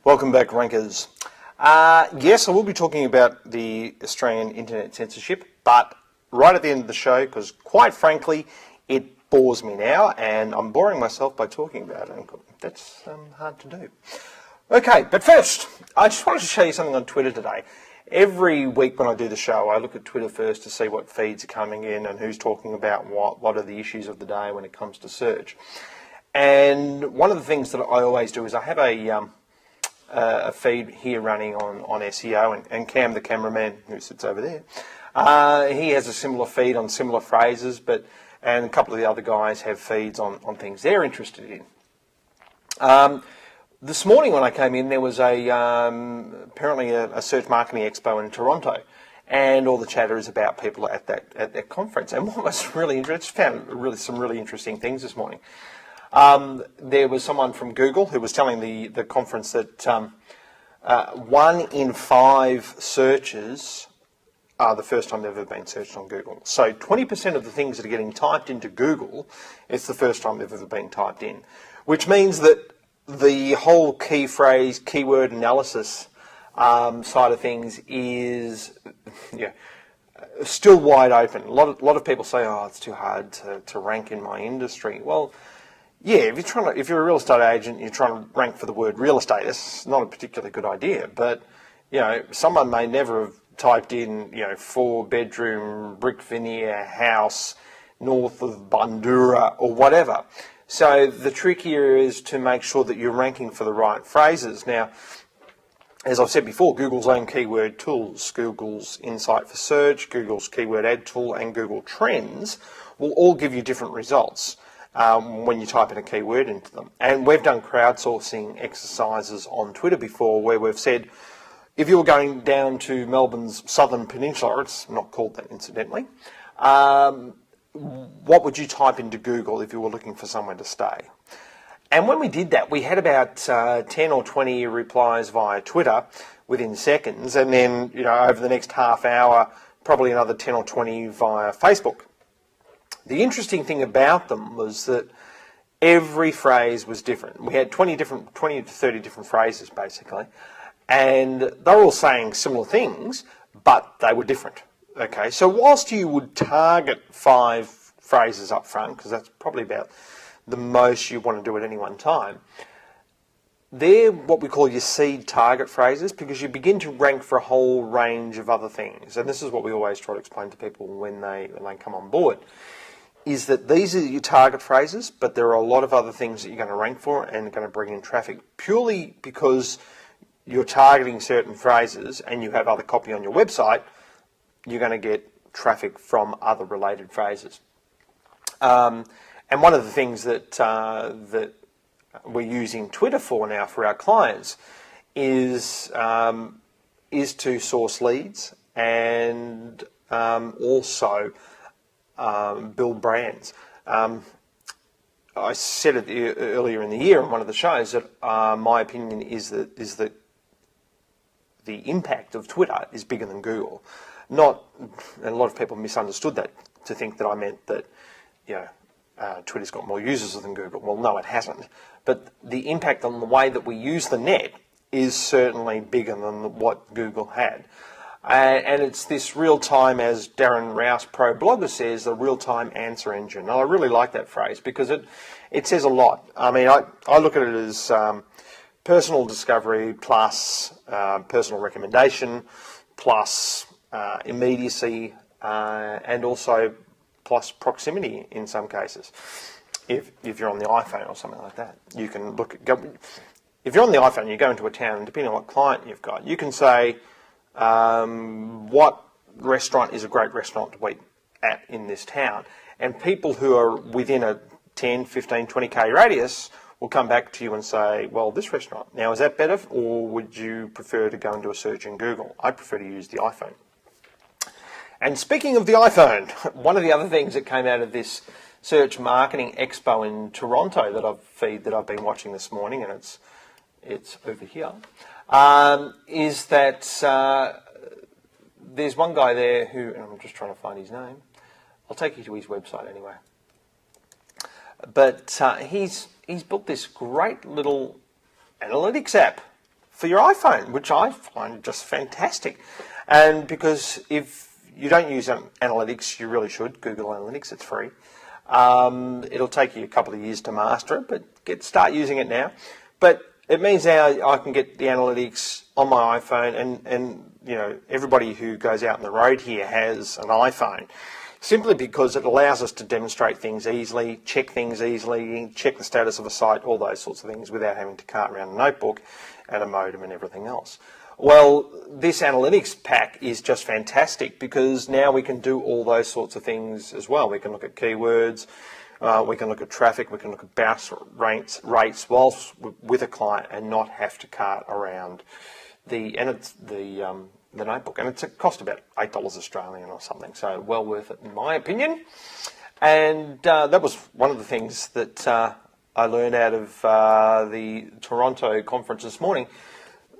Welcome back, rankers. Yes, I will be talking about the Australian internet censorship, but right at the end of the show, because quite frankly, it bores me now, and I'm boring myself by talking about it. That's hard to do. Okay, but first, I just wanted to show you something on Twitter today. Every week when I do the show, I look at Twitter first to see what feeds are coming in and who's talking about what are the issues of the day when it comes to search. And one of the things that I always do is I have a feed here running on SEO, and Cam, the cameraman who sits over there, he has a similar feed on similar phrases, and a couple of the other guys have feeds on things they're interested in. This morning when I came in, there was apparently a search marketing expo in Toronto, and all the chatter is about people at that conference. And what was really interesting, found some really interesting things this morning. There was someone from Google who was telling the conference that 1 in 5 searches are the first time they've ever been searched on Google. So 20% of the things that are getting typed into Google, it's the first time they've ever been typed in, which means that the whole key phrase, keyword analysis side of things is still wide open. A lot of people say, oh, it's too hard to rank in my industry. Well, yeah, if you're a real estate agent, you're trying to rank for the word real estate, it's not a particularly good idea. But, someone may never have typed in, 4-bedroom brick veneer house north of Bundoora or whatever. So the trick here is to make sure that you're ranking for the right phrases. Now, as I've said before, Google's own keyword tools, Google's Insight for Search, Google's Keyword Ad Tool, and Google Trends will all give you different results when you type in a keyword into them. And we've done crowdsourcing exercises on Twitter before where we've said, if you were going down to Melbourne's southern peninsula, it's not called that incidentally, what would you type into Google if you were looking for somewhere to stay? And when we did that, we had about 10 or 20 replies via Twitter within seconds, and then over the next half hour, probably another 10 or 20 via Facebook. The interesting thing about them was that every phrase was different. We had 20 to 30 different phrases basically, and they were all saying similar things, but they were different. Okay, so whilst you would target 5 phrases up front, because that's probably about the most you want to do at any one time, they're what we call your seed target phrases, because you begin to rank for a whole range of other things. And this is what we always try to explain to people when they come on board, is that these are your target phrases, but there are a lot of other things that you're going to rank for and going to bring in traffic, purely because you're targeting certain phrases and you have other copy on your website. You're going to get traffic from other related phrases. And one of the things that we're using Twitter for now for our clients is to source leads and also build brands. I said it earlier in the year on one of the shows that my opinion is that the impact of Twitter is bigger than Google. And a lot of people misunderstood that to think that I meant that, Twitter's got more users than Google. Well, no, it hasn't. But the impact on the way that we use the net is certainly bigger than what Google had. And it's this real-time, as Darren Rouse, pro blogger, says, the real-time answer engine. And I really like that phrase because it says a lot. I mean, I look at it as personal discovery plus personal recommendation plus immediacy and also plus proximity in some cases. If you're on the iPhone or something like that, you can if you're on the iPhone, you go into a town, and depending on what client you've got, you can say what restaurant is a great restaurant to eat at in this town, and people who are within a 10, 15, 20k radius will come back to you and say, well, this restaurant. Now, is that better, or would you prefer to go and do a search in Google? I prefer to use the iPhone. And speaking of the iPhone, one of the other things that came out of this Search Marketing Expo in Toronto that I've been watching this morning, and it's over here, is that there's one guy there who, and I'm just trying to find his name. I'll take you to his website anyway. But he's built this great little analytics app for your iPhone, which I find just fantastic. And because if you don't use analytics, you really should. Google Analytics, it's free. It'll take you a couple of years to master it, but start using it now. But it means now I can get the analytics on my iPhone, and you know, everybody who goes out on the road here has an iPhone, simply because it allows us to demonstrate things easily, check things easily, check the status of a site, all those sorts of things without having to cart around a notebook and a modem and everything else. Well, this analytics pack is just fantastic because now we can do all those sorts of things as well. We can look at keywords, we can look at traffic, we can look at bounce rates whilst with a client and not have to cart around the notebook. And it's a cost about $8 Australian or something, so well worth it in my opinion. And that was one of the things that I learned out of the Toronto conference this morning.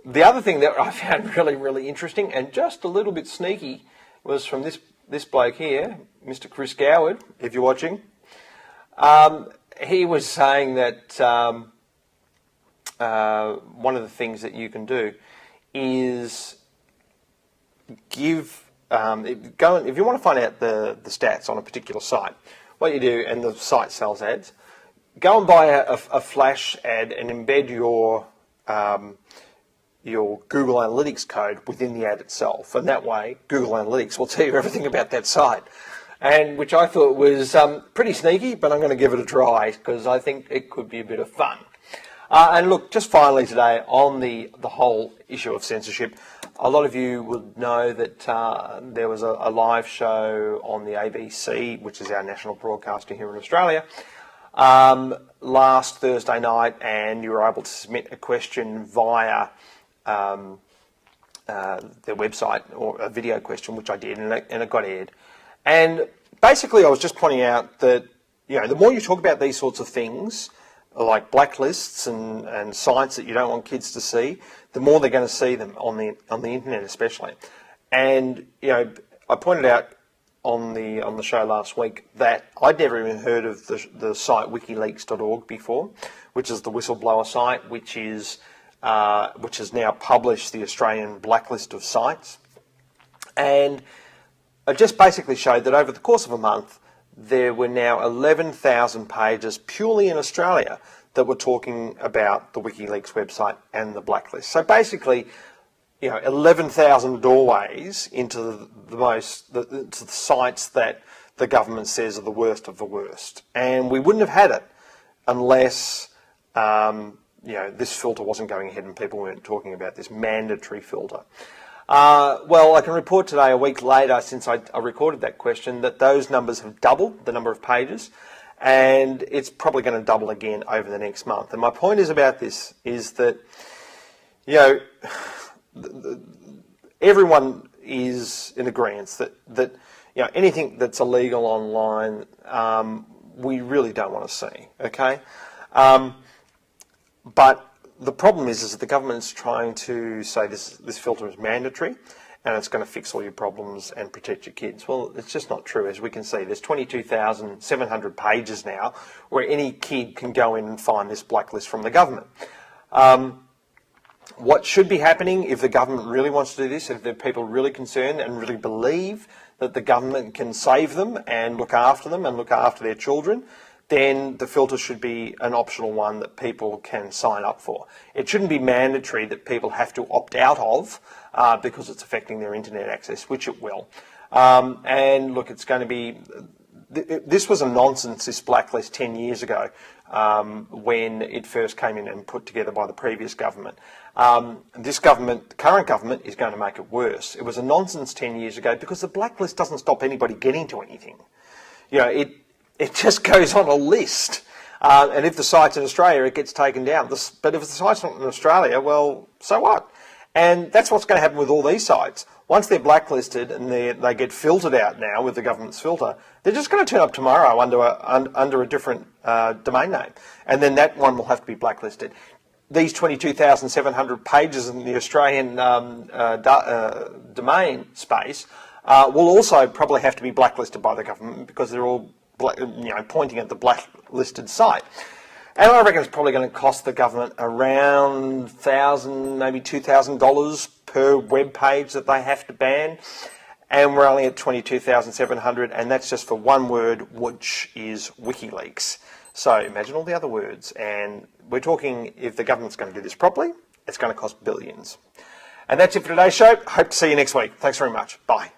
The other thing that I found really, really interesting and just a little bit sneaky was from this bloke here, Mr. Chris Goward, if you're watching. He was saying that one of the things that you can do is give, if you want to find out the stats on a particular site, what you do, and the site sells ads, go and buy a flash ad and embed your Google Analytics code within the ad itself, and that way Google Analytics will tell you everything about that site, and which I thought was pretty sneaky, but I'm going to give it a try because I think it could be a bit of fun. And look, just finally today on the whole issue of censorship, a lot of you would know that there was a live show on the ABC, which is our national broadcaster here in Australia, last Thursday night, and you were able to submit a question via their website, or a video question, which I did, and it got aired. And basically I was just pointing out that, you know, the more you talk about these sorts of things, like blacklists and sites that you don't want kids to see, the more they're going to see them on the internet especially. And, you know, I pointed out on the show last week that I'd never even heard of the site wikileaks.org before, which is the whistleblower site, which has now published the Australian blacklist of sites. And it just basically showed that over the course of a month, there were now 11,000 pages purely in Australia that were talking about the WikiLeaks website and the blacklist. So basically, you know, 11,000 doorways into the sites that the government says are the worst of the worst. And we wouldn't have had it unless, you know, this filter wasn't going ahead and people weren't talking about this mandatory filter. Well, I can report today, a week later, since I recorded that question, that those numbers have doubled, the number of pages, and it's probably going to double again over the next month. And my point is about this is that, you know, everyone is in agreement that you know, anything that's illegal online, we really don't want to see, okay? But the problem is that the government's trying to say this filter is mandatory and it's going to fix all your problems and protect your kids. Well, it's just not true. As we can see, there's 22,700 pages now where any kid can go in and find this blacklist from the government. What should be happening if the government really wants to do this, if the people really concerned and really believe that the government can save them and look after them and look after their children, then the filter should be an optional one that people can sign up for. It shouldn't be mandatory that people have to opt out of because it's affecting their internet access, which it will. And look, it's going to be... This was a nonsense, this blacklist 10 years ago when it first came in and put together by the previous government. This government, the current government, is going to make it worse. It was a nonsense 10 years ago because the blacklist doesn't stop anybody getting to anything. You know, it just goes on a list. And if the site's in Australia, it gets taken down. But if the site's not in Australia, well, so what? And that's what's going to happen with all these sites. Once they're blacklisted and they get filtered out now with the government's filter, they're just going to turn up tomorrow under a different domain name. And then that one will have to be blacklisted. These 22,700 pages in the Australian domain space will also probably have to be blacklisted by the government because they're all pointing at the blacklisted site. And I reckon it's probably going to cost the government around $1,000, maybe $2,000 per web page that they have to ban. And we're only at 22,700, and that's just for one word, which is WikiLeaks. So imagine all the other words. And we're talking, if the government's going to do this properly, it's going to cost billions. And that's it for today's show. Hope to see you next week. Thanks very much. Bye.